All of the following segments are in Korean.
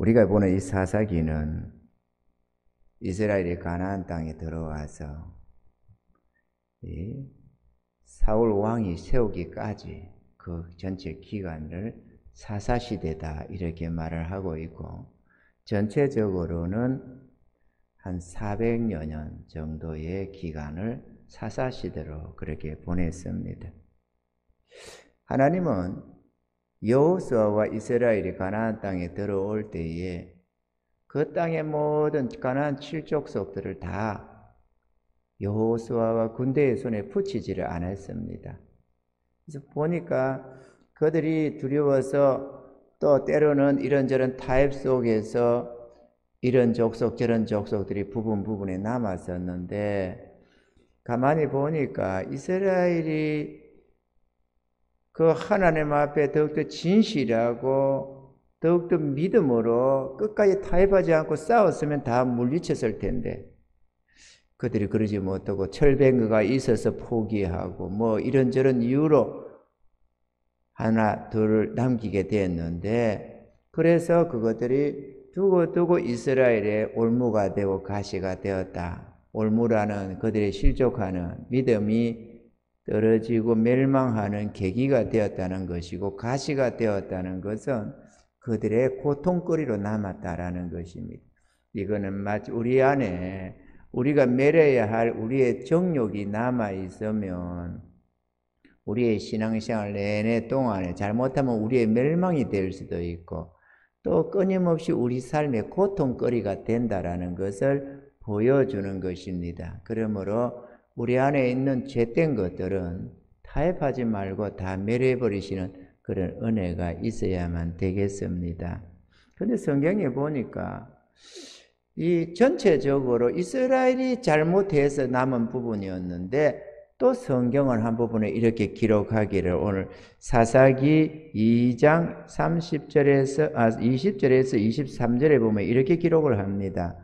우리가 보는 이 사사기는 이스라엘이 가나안 땅에 들어와서 이 사울 왕이 세우기까지 그 전체 기간을 사사시대다 이렇게 말을 하고 있고, 전체적으로는 한 400여 년 정도의 기간을 사사시대로 그렇게 보냈습니다. 하나님은 여호수아와 이스라엘이 가나안 땅에 들어올 때에 그 땅의 모든 가나안 7족속들을 다 여호수아와 군대의 손에 붙이지를 않았습니다. 그래서 보니까 그들이 두려워서 또 때로는 이런저런 타협 속에서 이런 족속 저런 족속들이 부분에 남았었는데, 가만히 보니까 이스라엘이 그 하나님 앞에 더욱더 진실하고 더욱더 믿음으로 끝까지 타협하지 않고 싸웠으면 다 물리쳤을 텐데, 그들이 그러지 못하고 철병거가 있어서 포기하고 뭐 이런저런 이유로 하나 둘 남기게 됐는데, 그래서 그것들이 두고 이스라엘의 올무가 되고 가시가 되었다. 올무라는 그들의 실족하는 믿음이 떨어지고 멸망하는 계기가 되었다는 것이고, 가시가 되었다는 것은 그들의 고통거리로 남았다라는 것입니다. 이거는 마치 우리 안에 우리가 맺어야 할 우리의 정욕이 남아 있으면 우리의 신앙생활 내내 동안에 잘못하면 우리의 멸망이 될 수도 있고, 또 끊임없이 우리 삶의 고통거리가 된다라는 것을 보여주는 것입니다. 그러므로 우리 안에 있는 죄된 것들은 타협하지 말고 다 멸해버리시는 그런 은혜가 있어야만 되겠습니다. 그런데 성경에 보니까 이 전체적으로 이스라엘이 잘못해서 남은 부분이었는데, 또 성경은 한 부분에 이렇게 기록하기를, 오늘 사사기 2장 20절에서 23절에 보면 이렇게 기록을 합니다.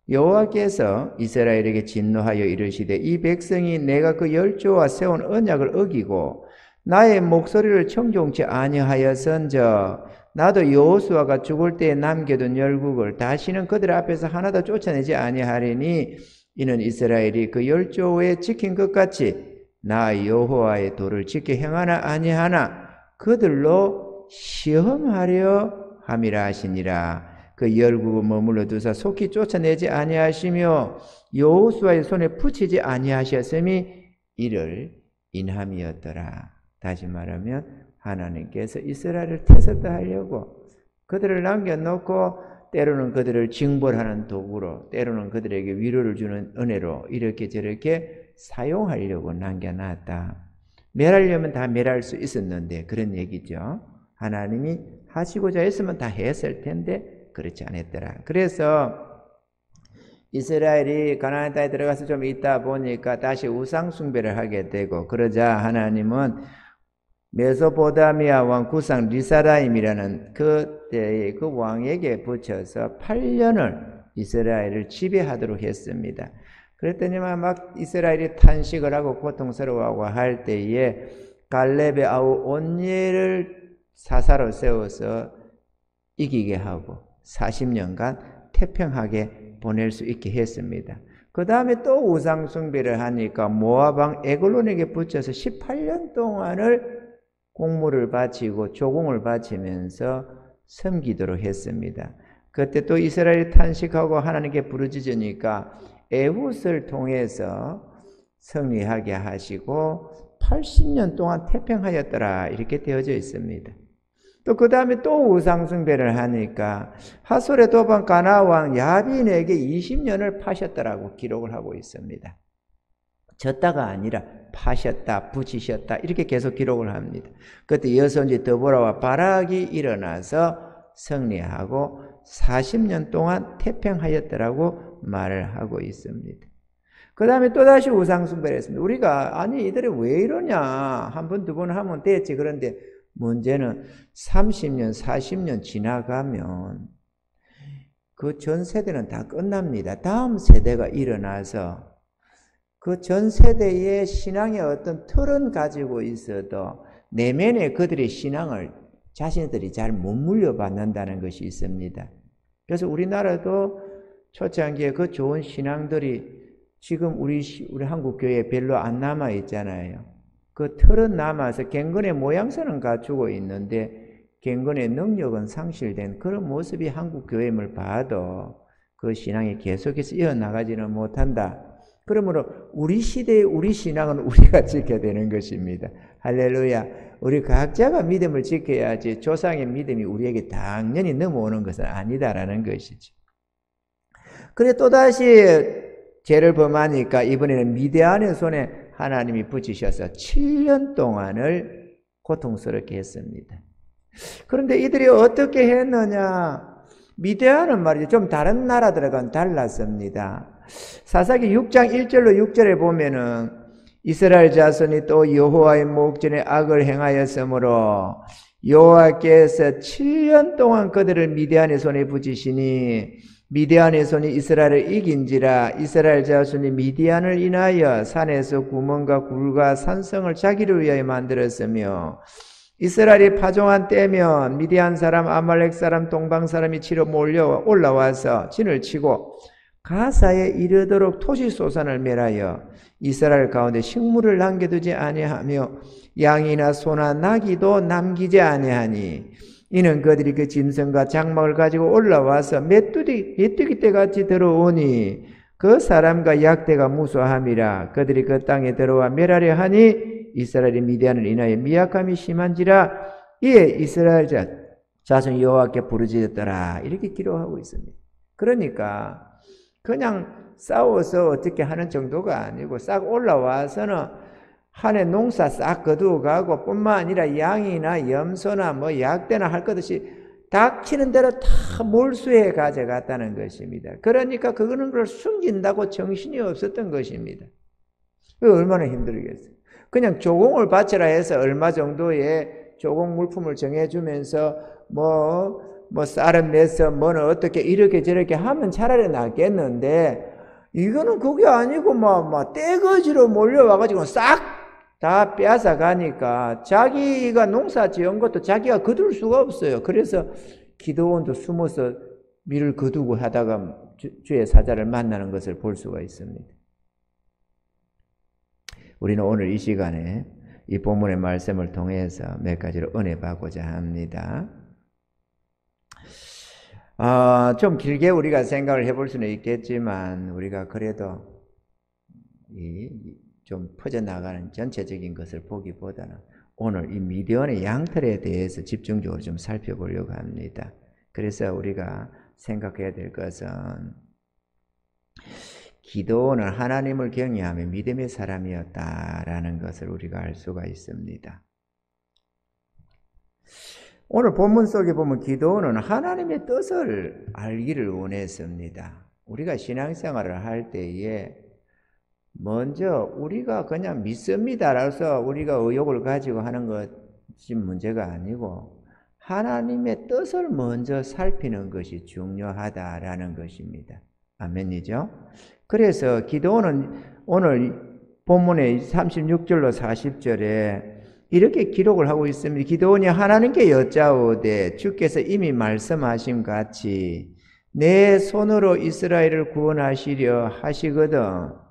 여호와께서 이스라엘에게 진노하여 이르시되, 이 백성이 내가 그 열조와 세운 언약을 어기고 나의 목소리를 청종치 아니하여선저 나도 여호수아가 죽을 때에 남겨둔 열국을 다시는 그들 앞에서 하나도 쫓아내지 아니하리니, 이는 이스라엘이 그 열조에 지킨 것 같이 나 여호와의 도를 지켜 행하나 아니하나 그들로 시험하려 함이라 하시니라. 그 열국을 머물러 두사 속히 쫓아내지 아니하시며 여호수아의 손에 붙이지 아니하셨음이 이를 인함이었더라. 다시 말하면 하나님께서 이스라엘을 태웠다 하려고 그들을 남겨놓고 때로는 그들을 징벌하는 도구로, 때로는 그들에게 위로를 주는 은혜로 이렇게 저렇게 사용하려고 남겨놨다. 멸하려면 다 멸할 수 있었는데, 그런 얘기죠. 하나님이 하시고자 했으면 다 했을 텐데 그렇지 않았더라. 그래서 이스라엘이 가나안 땅에 들어가서 좀 있다 보니까 다시 우상 숭배를 하게 되고, 그러자 하나님은 메소포타미아 왕 구상 리사라임이라는 그때의 그 왕에게 붙여서 8년을 이스라엘을 지배하도록 했습니다. 그랬더니만 막 이스라엘이 탄식을 하고 고통스러워하고 할 때에 갈렙의 아우 온니엘을 사사로 세워서 이기게 하고 40년간 태평하게 보낼 수 있게 했습니다. 그 다음에 또 우상 숭배를 하니까 모압 왕 에글론에게 붙여서 18년 동안을 공물을 바치고 조공을 바치면서 섬기도록 했습니다. 그때 또 이스라엘이 탄식하고 하나님께 부르짖으니까 에훗을 통해서 승리하게 하시고 80년 동안 태평하였더라 이렇게 되어져 있습니다. 또 그 다음에 또 우상숭배를 하니까 하솔의 도방 가나 왕 야빈에게 20년을 파셨다라고 기록을 하고 있습니다. 졌다가 아니라 파셨다, 붙이셨다 이렇게 계속 기록을 합니다. 그때 여선지 드보라와 바락이 일어나서 승리하고 40년 동안 태평하였더라고 말을 하고 있습니다. 그 다음에 또다시 우상숭배를 했습니다. 우리가 아니 이들이 왜 이러냐, 한 번 두 번 하면 됐지. 그런데 문제는 30년 40년 지나가면 그 전 세대는 다 끝납니다. 다음 세대가 일어나서 그 전 세대의 신앙의 어떤 틀은 가지고 있어도 내면에 그들의 신앙을 자신들이 잘 못 물려받는다는 것이 있습니다. 그래서 우리나라도 초창기에 그 좋은 신앙들이 지금 우리 한국 교회에 별로 안 남아 있잖아요. 그 틀은 남아서 경건의 모양새는 갖추고 있는데 경건의 능력은 상실된 그런 모습이 한국 교회임을 봐도 그 신앙이 계속해서 이어나가지는 못한다. 그러므로 우리 시대의 우리 신앙은 우리가 지켜야 되는 것입니다. 할렐루야. 우리 각자가 믿음을 지켜야지 조상의 믿음이 우리에게 당연히 넘어오는 것은 아니다라는 것이죠. 그래 또다시 죄를 범하니까 이번에는 미디안의 손에 하나님이 붙이셔서 7년 동안을 고통스럽게 했습니다. 그런데 이들이 어떻게 했느냐? 미디안은 말이죠. 좀 다른 나라들과는 달랐습니다. 사사기 6장 1절로 6절에 보면은 이스라엘 자손이 또 여호와의 목전에 악을 행하였으므로 여호와께서 7년 동안 그들을 미디안의 손에 붙이시니 미디안의 손이 이스라엘을 이긴지라 이스라엘 자손이 미디안을 인하여 산에서 구멍과 굴과 산성을 자기를 위하여 만들었으며 이스라엘이 파종한 때면 미디안 사람, 아말렉 사람, 동방 사람이 치러 몰려 올라와서 진을 치고 가사에 이르도록 토지소산을 멸하여 이스라엘 가운데 식물을 남겨두지 아니하며 양이나 소나 나귀도 남기지 아니하니 이는 그들이 그 짐승과 장막을 가지고 올라와서 메뚜기 떼같이 들어오니 그 사람과 약대가 무수함이라 그들이 그 땅에 들어와 멸하려 하니 이스라엘이 미디안을 인하여 미약함이 심한지라 이에 이스라엘 자손 여호와께 부르짖었더라 이렇게 기록하고 있습니다. 그러니까 그냥 싸워서 어떻게 하는 정도가 아니고 싹 올라와서는 한 해 농사 싹 거두어 가고 뿐만 아니라 양이나 염소나 뭐 약대나 할 것 없이 닥치는 대로 다 몰수해 가져갔다는 것입니다. 그러니까 그거는 그걸 숨긴다고 정신이 없었던 것입니다. 그게 얼마나 힘들겠어요. 그냥 조공을 바쳐라 해서 얼마 정도의 조공 물품을 정해주면서 뭐 쌀은 매서 뭐는 어떻게 이렇게 저렇게 하면 차라리 낫겠는데 이거는 그게 아니고 막 떼거지로 몰려와가지고 싹 다 빼앗아 가니까 자기가 농사 지은 것도 자기가 거둘 수가 없어요. 그래서 기드온도 숨어서 밀을 거두고 하다가 주의 사자를 만나는 것을 볼 수가 있습니다. 우리는 오늘 이 시간에 이 본문의 말씀을 통해서 몇 가지로 은혜 받고자 합니다. 좀 길게 우리가 생각을 해볼 수는 있겠지만 우리가 그래도 좀 퍼져나가는 전체적인 것을 보기보다는 오늘 이 미디안의 양털에 대해서 집중적으로 좀 살펴보려고 합니다. 그래서 우리가 생각해야 될 것은 기드온은 하나님을 경외하며 믿음의 사람이었다라는 것을 우리가 알 수가 있습니다. 오늘 본문 속에 보면 기드온은 하나님의 뜻을 알기를 원했습니다. 우리가 신앙생활을 할 때에 먼저 우리가 그냥 믿습니다라서 우리가 의욕을 가지고 하는 것이 문제가 아니고 하나님의 뜻을 먼저 살피는 것이 중요하다라는 것입니다. 아멘이죠? 그래서 기드온은 오늘 본문의 36절로 40절에 이렇게 기록을 하고 있습니다. 기드온이 하나님께 여짜오되 주께서 이미 말씀하신 같이 내 손으로 이스라엘을 구원하시려 하시거든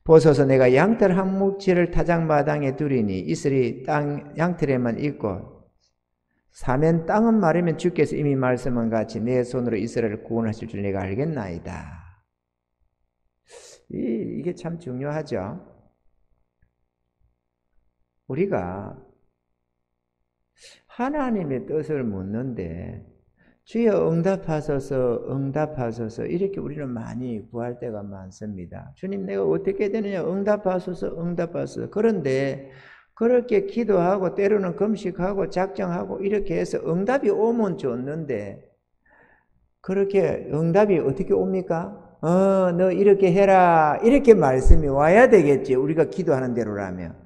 보소서 내가 양털 한 묵치를 타작마당에 두리니 이슬이 땅 양털에만 있고 사면 땅은 마르면 주께서 이미 말씀한 같이 내 손으로 이스라엘을 구원하실 줄 내가 알겠나이다. 이게 참 중요하죠. 우리가 하나님의 뜻을 묻는데 주여 응답하소서 이렇게 우리는 많이 구할 때가 많습니다. 주님 내가 어떻게 되느냐 응답하소서. 그런데 그렇게 기도하고 때로는 금식하고 작정하고 이렇게 해서 응답이 오면 좋는데 그렇게 응답이 어떻게 옵니까? 너 이렇게 해라 이렇게 말씀이 와야 되겠지 우리가 기도하는 대로라면.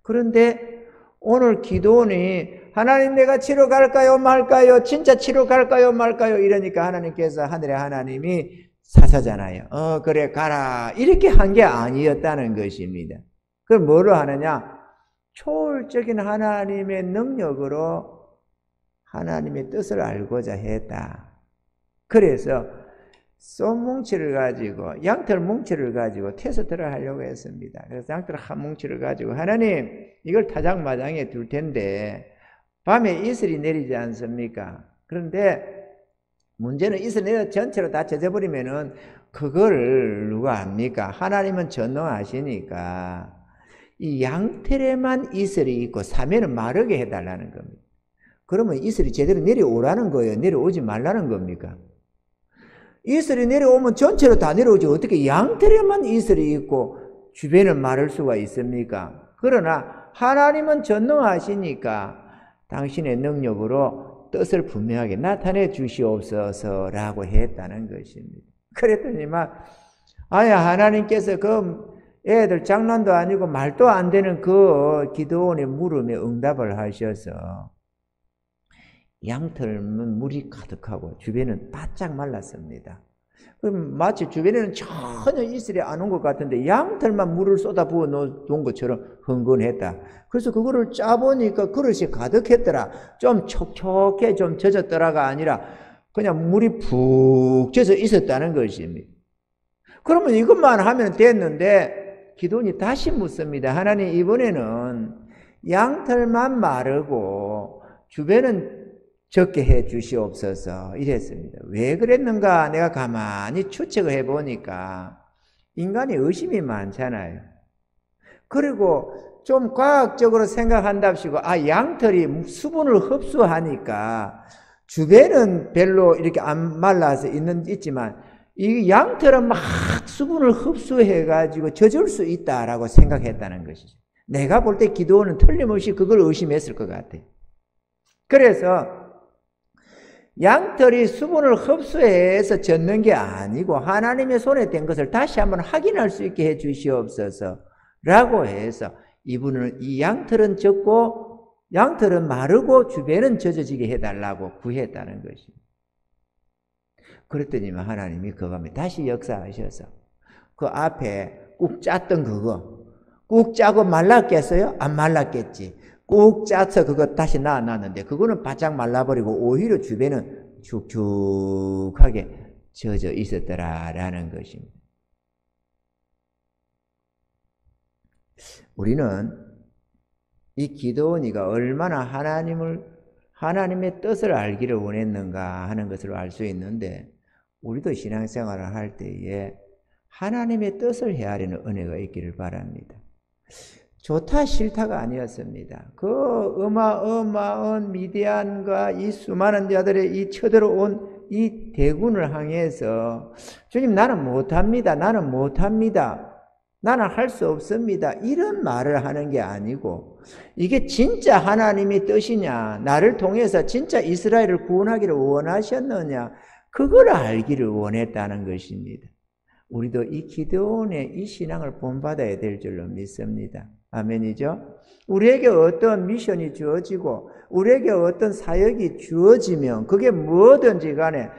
그런데 오늘 기도원이 하나님 내가 치러 갈까요 말까요? 진짜 치러 갈까요 말까요? 이러니까 하나님께서 하늘의 하나님이 사사잖아요. 그래 가라 이렇게 한 게 아니었다는 것입니다. 그럼 뭐로 하느냐? 초월적인 하나님의 능력으로 하나님의 뜻을 알고자 했다. 그래서 쏨뭉치를 가지고 양털 뭉치를 가지고 테스트를 하려고 했습니다. 그래서 양털 한 뭉치를 가지고 하나님 이걸 타작마당에 둘 텐데 밤에 이슬이 내리지 않습니까? 그런데 문제는 이슬 내려 전체로 다 젖어버리면은 그걸 누가 압니까? 하나님은 전능하시니까 이 양털에만 이슬이 있고 사면은 마르게 해달라는 겁니다. 그러면 이슬이 제대로 내려오라는 거예요? 내려오지 말라는 겁니까? 이슬이 내려오면 전체로 다 내려오지 어떻게 양털에만 이슬이 있고 주변은 마를 수가 있습니까? 그러나 하나님은 전능하시니까 당신의 능력으로 뜻을 분명하게 나타내 주시옵소서라고 했다는 것입니다. 그랬더니만 아야 하나님께서 그 애들 장난도 아니고 말도 안 되는 그 기도원의 물음에 응답을 하셔서 양털은 물이 가득하고 주변은 바짝 말랐습니다. 그럼 마치 주변에는 전혀 이슬이 안 온 것 같은데 양털만 물을 쏟아부어 놓은 것처럼 흥건했다. 그래서 그거를 짜보니까 그릇이 가득했더라. 좀 촉촉해 좀 젖었더라가 아니라 그냥 물이 푹 젖어 있었다는 것입니다. 그러면 이것만 하면 됐는데 기도원이 다시 묻습니다. 하나님 이번에는 양털만 마르고 주변은 적게 해 주시옵소서 이랬습니다. 왜 그랬는가 내가 가만히 추측을 해보니까 인간이 의심이 많잖아요. 그리고 좀 과학적으로 생각한답시고 양털이 수분을 흡수하니까 주변은 별로 이렇게 안 말라서 있지만 이 양털은 막 수분을 흡수해가지고 젖을 수 있다라고 생각했다는 것이죠. 내가 볼 때 기도원은 틀림없이 그걸 의심했을 것 같아요. 그래서 양털이 수분을 흡수해서 젖는 게 아니고 하나님의 손에 댄 것을 다시 한번 확인할 수 있게 해 주시옵소서 라고 해서 이분은 이 양털은 젖고 양털은 마르고 주변은 젖어지게 해달라고 구했다는 것입니다. 그랬더니만 하나님이 그 밤에 다시 역사하셔서 그 앞에 꾹 짰던 그거 꾹 짜고 말랐겠어요? 안 말랐겠지. 꾹 짜서 그거 다시 놔놨는데 그거는 바짝 말라버리고 오히려 주변은 축축하게 젖어 있었더라라는 것입니다. 우리는 이 기도원이가 얼마나 하나님의 뜻을 알기를 원했는가 하는 것을 알 수 있는데 우리도 신앙생활을 할 때에 하나님의 뜻을 헤아리는 은혜가 있기를 바랍니다. 좋다 싫다가 아니었습니다. 그 어마어마한 미디안과 이 수많은 자들의 이 쳐들어온 이 대군을 향해서 주님 나는 못합니다. 나는 못합니다. 나는 할 수 없습니다. 이런 말을 하는 게 아니고 이게 진짜 하나님의 뜻이냐 나를 통해서 진짜 이스라엘을 구원하기를 원하셨느냐 그걸 알기를 원했다는 것입니다. 우리도 이 기도원의 이 신앙을 본받아야 될 줄로 믿습니다. 아멘이죠? 우리에게 어떤 미션이 주어지고 우리에게 어떤 사역이 주어지면 그게 뭐든지 간에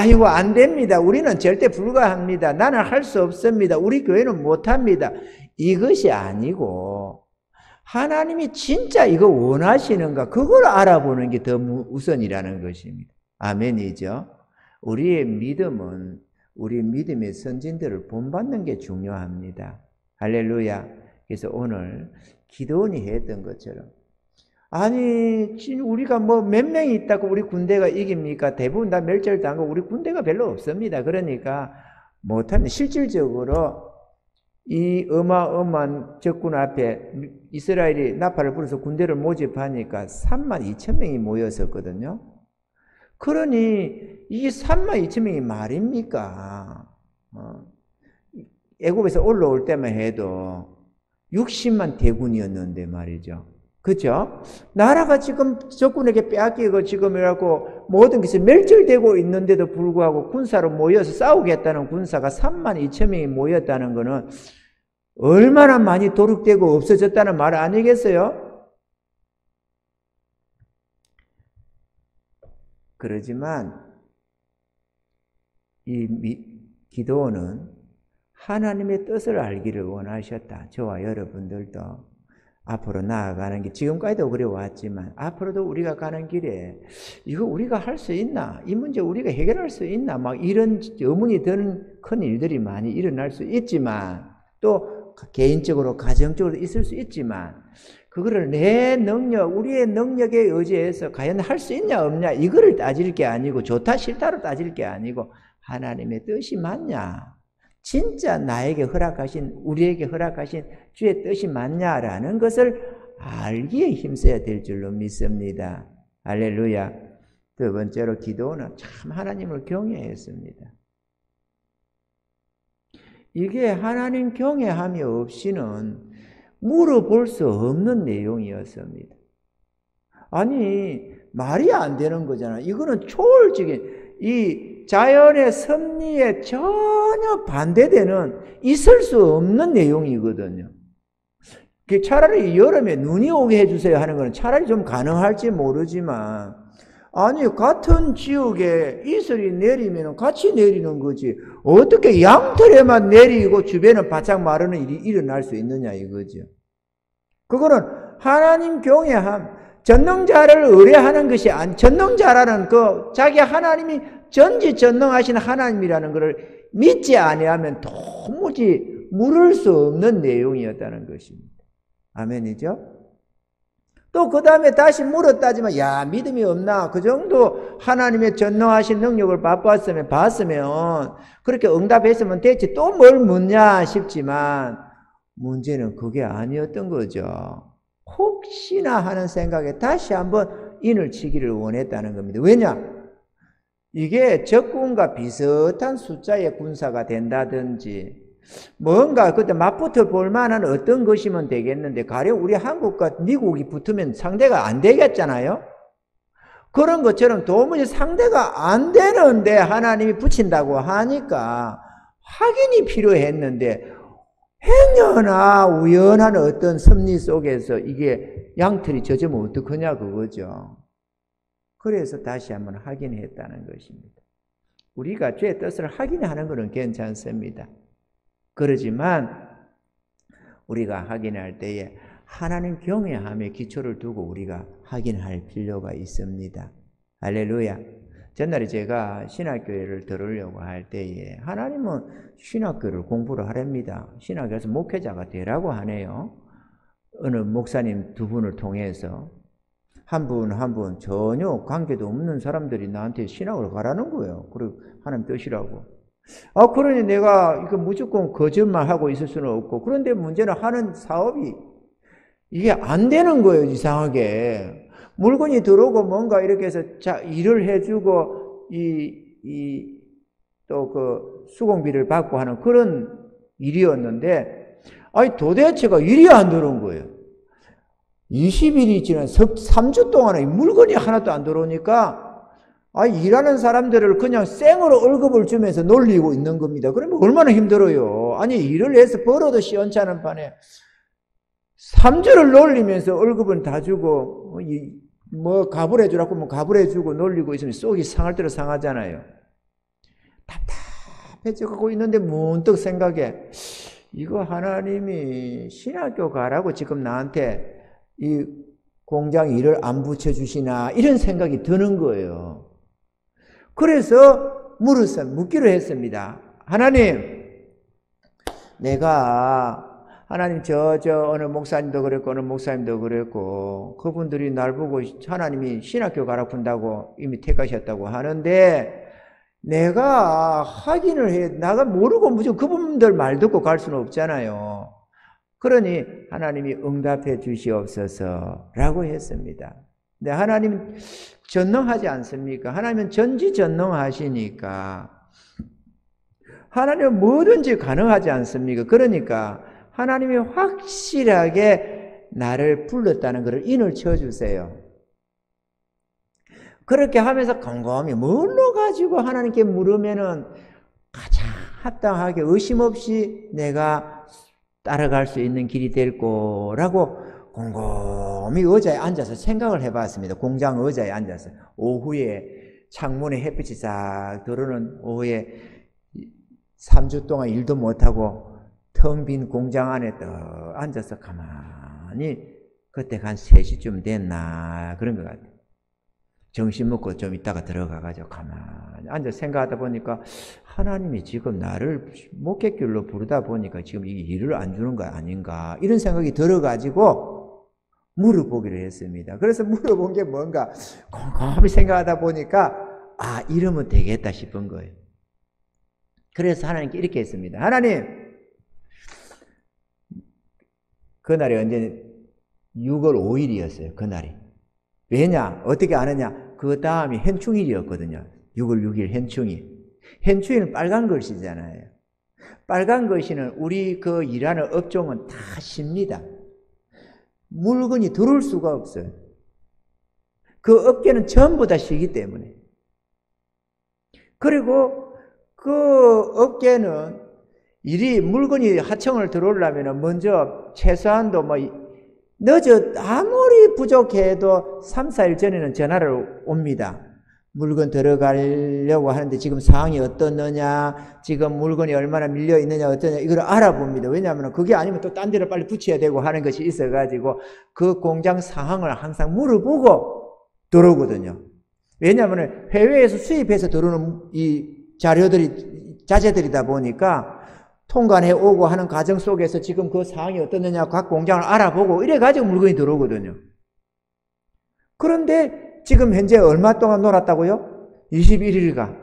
이거 안 됩니다. 우리는 절대 불가합니다. 나는 할 수 없습니다. 우리 교회는 못합니다. 이것이 아니고 하나님이 진짜 이거 원하시는가 그걸 알아보는 게 더 우선이라는 것입니다. 아멘이죠? 우리의 믿음은 우리 믿음의 선진들을 본받는 게 중요합니다. 할렐루야. 그래서 오늘 기도원이 했던 것처럼 우리가 뭐 몇 명이 있다고 우리 군대가 이깁니까? 대부분 다 멸절당하고 우리 군대가 별로 없습니다. 그러니까 못합니다. 실질적으로 이 어마어마한 적군 앞에 이스라엘이 나팔을 불어서 군대를 모집하니까 32,000명이 모였었거든요. 그러니 이 32,000명이 말입니까? 애굽에서 올라올 때만 해도 60만 대군이었는데 말이죠. 그죠? 나라가 지금 적군에게 빼앗기고 지금 이라고 모든 것이 멸절되고 있는데도 불구하고 군사로 모여서 싸우겠다는 군사가 32,000명이 모였다는 것은 얼마나 많이 도륙되고 없어졌다는 말 아니겠어요? 그러지만 이 기도원은 하나님의 뜻을 알기를 원하셨다. 저와 여러분들도 앞으로 나아가는 게 지금까지도 그래왔지만 앞으로도 우리가 가는 길에 이거 우리가 할 수 있나? 이 문제 우리가 해결할 수 있나? 막 이런 의문이 드는 큰 일들이 많이 일어날 수 있지만 또 개인적으로 가정적으로 있을 수 있지만 그거를 내 능력, 우리의 능력에 의지해서 과연 할 수 있냐 없냐 이거를 따질 게 아니고 좋다 싫다로 따질 게 아니고 하나님의 뜻이 맞냐? 진짜 나에게 허락하신 우리에게 허락하신 주의 뜻이 맞냐라는 것을 알기에 힘써야 될 줄로 믿습니다. 할렐루야. 두 번째로 기도는 참 하나님을 경외했습니다. 이게 하나님 경외함이 없이는 물어볼 수 없는 내용이었습니다. 아니 말이 안 되는 거잖아. 이거는 초월적인 이 자연의 섭리에 전혀 반대되는 있을 수 없는 내용이거든요. 차라리 여름에 눈이 오게 해주세요 하는 거는 차라리 좀 가능할지 모르지만 아니 같은 지역에 이슬이 내리면 같이 내리는 거지 어떻게 양털에만 내리고 주변은 바짝 마르는 일이 일어날 수 있느냐 이거죠. 그거는 하나님 경외함 전능자를 의뢰하는 것이 전능자라는 자기 하나님이 전지전능하신 하나님이라는 것을 믿지 아니하면 도무지 물을 수 없는 내용이었다는 것입니다. 아멘이죠? 또 그 다음에 다시 물었다지만 야 믿음이 없나? 그 정도 하나님의 전능하신 능력을 봤으면 그렇게 응답했으면 됐지 또 뭘 묻냐 싶지만 문제는 그게 아니었던 거죠. 혹시나 하는 생각에 다시 한번 인을 치기를 원했다는 겁니다. 왜냐? 이게 적군과 비슷한 숫자의 군사가 된다든지 뭔가 그때 맞붙어 볼 만한 어떤 것이면 되겠는데 가령 우리 한국과 미국이 붙으면 상대가 안 되겠잖아요. 그런 것처럼 도무지 상대가 안 되는데 하나님이 붙인다고 하니까 확인이 필요했는데 행여나 우연한 어떤 섭리 속에서 이게 양털이 젖으면 어떡하냐 그거죠. 그래서 다시 한번 확인했다는 것입니다. 우리가 죄의 뜻을 확인하는 것은 괜찮습니다. 그러지만 우리가 확인할 때에 하나님 경외함에 기초를 두고 우리가 확인할 필요가 있습니다. 할렐루야. 전날에 제가 신학교를 들으려고 할 때에 하나님은 신학교를 공부를 하랍니다. 신학교에서 목회자가 되라고 하네요. 어느 목사님 두 분을 통해서 한 분 한 분 전혀 관계도 없는 사람들이 나한테 신학을 가라는 거예요. 그리고 하나님 뜻이라고. 그러니 내가 이거 무조건 거짓말하고 있을 수는 없고 그런데 문제는 하는 사업이 이게 안 되는 거예요. 이상하게. 물건이 들어오고 뭔가 이렇게 해서 일을 해주고 또 그 수공비를 받고 하는 그런 일이었는데 아니 도대체가 일이 안 들어온 거예요. 20일이 지난 3주 동안에 물건이 하나도 안 들어오니까 일하는 사람들을 그냥 생으로 월급을 주면서 놀리고 있는 겁니다. 그러면 얼마나 힘들어요. 아니 일을 해서 벌어도 시원찮은 판에 3주를 놀리면서 월급은 다 주고 뭐 가불해 주라고 뭐 가불해 주고 놀리고 있으면 속이 상할 대로 상하잖아요. 답답해져가고 있는데 문득 생각해 이거 하나님이 신학교 가라고 지금 나한테 이 공장 일을 안 붙여주시나 이런 생각이 드는 거예요. 그래서 묻기로 했습니다. 하나님 내가 하나님 어느 목사님도 그랬고 어느 목사님도 그랬고 그분들이 날 보고 하나님이 신학교 가라고 한다고 이미 택하셨다고 하는데 내가 확인을 해 내가 모르고 무조건 그분들 말 듣고 갈 수는 없잖아요. 그러니 하나님이 응답해 주시옵소서 라고 했습니다. 근데 하나님 전능하지 않습니까? 하나님은 전지전능하시니까 하나님은 뭐든지 가능하지 않습니까? 그러니까 하나님이 확실하게 나를 불렀다는 것을 인을 쳐주세요. 그렇게 하면서 곰곰이 뭘로 가지고 하나님께 물으면은 가장 합당하게 의심 없이 내가 따라갈 수 있는 길이 될 거라고 곰곰이 의자에 앉아서 생각을 해봤습니다. 공장 의자에 앉아서 오후에 창문에 햇빛이 싹 들어오는 오후에 3주 동안 일도 못하고 텅 빈 공장 안에 떡 앉아서 가만히 그때 한 3시쯤 됐나 그런 것 같아요. 점심 먹고 좀 있다가 들어가가지고 가만히 앉아 생각하다 보니까 하나님이 지금 나를 목회길로 부르다 보니까 지금 이게 일을 안 주는 거 아닌가 이런 생각이 들어가지고 물어보기로 했습니다. 그래서 물어본 게 뭔가 곰곰이 생각하다 보니까 아 이러면 되겠다 싶은 거예요. 그래서 하나님께 이렇게 했습니다. 하나님 그날이 언제 6월 5일이었어요. 그날이. 왜냐? 어떻게 아느냐? 그 다음이 현충일이었거든요. 6월 6일 현충일. 현충일은 빨간 글씨잖아요. 빨간 글씨는 우리 그 일하는 업종은 다 쉽니다. 물건이 들어올 수가 없어요. 그 업계는 전부 다 쉬기 때문에. 그리고 그 업계는 물건이 하청을 들어오려면 먼저 최소한도 아무리 부족해도 3, 4일 전에는 전화를 옵니다. 물건 들어가려고 하는데 지금 상황이 어떻느냐, 지금 물건이 얼마나 밀려 있느냐, 어떠냐, 이걸 알아봅니다. 왜냐하면 그게 아니면 또 딴 데를 빨리 붙여야 되고 하는 것이 있어가지고 그 공장 상황을 항상 물어보고 들어오거든요. 왜냐하면 해외에서 수입해서 들어오는 이 자재들이다 보니까 통관해 오고 하는 과정 속에서 지금 그 상황이 어떻느냐 각 공장을 알아보고 이래가지고 물건이 들어오거든요. 그런데 지금 현재 얼마 동안 놀았다고요? 21일간.